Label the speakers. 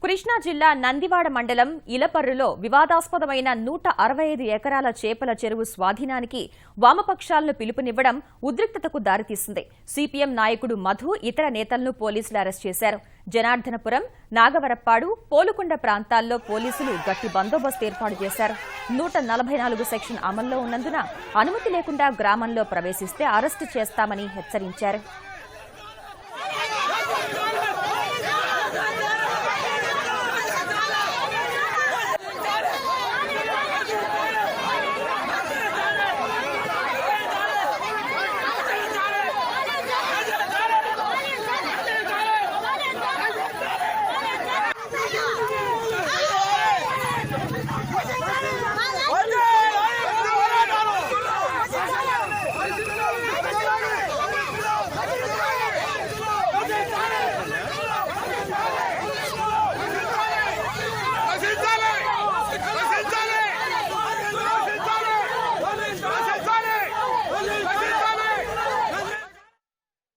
Speaker 1: కృష్ణా జిల్లా నందివాడ మండలం ఇలపర్రులో వివాదాస్పదమైన 165 ఎకరాల చేపల చెరువు స్వాధీనానికి వామపక్షాలను పిలుపునివ్వడం ఉద్రిక్తతకు దారితీసింది. సిపిఎం నాయకుడు మధు ఇతర నేతలను పోలీసులు అరెస్ట్ చేశారు. జనార్దనపురం, నాగవరప్పాడు, పోలుకొండ ప్రాంతాల్లో పోలీసులు గట్టి బందోబస్తు ఏర్పాటు చేశారు. 144 సెక్షన్ అమల్లో ఉన్నందున అనుమతి లేకుండా గ్రామంలో ప్రవేశిస్తే అరెస్టు చేస్తామని హెచ్చరించారు.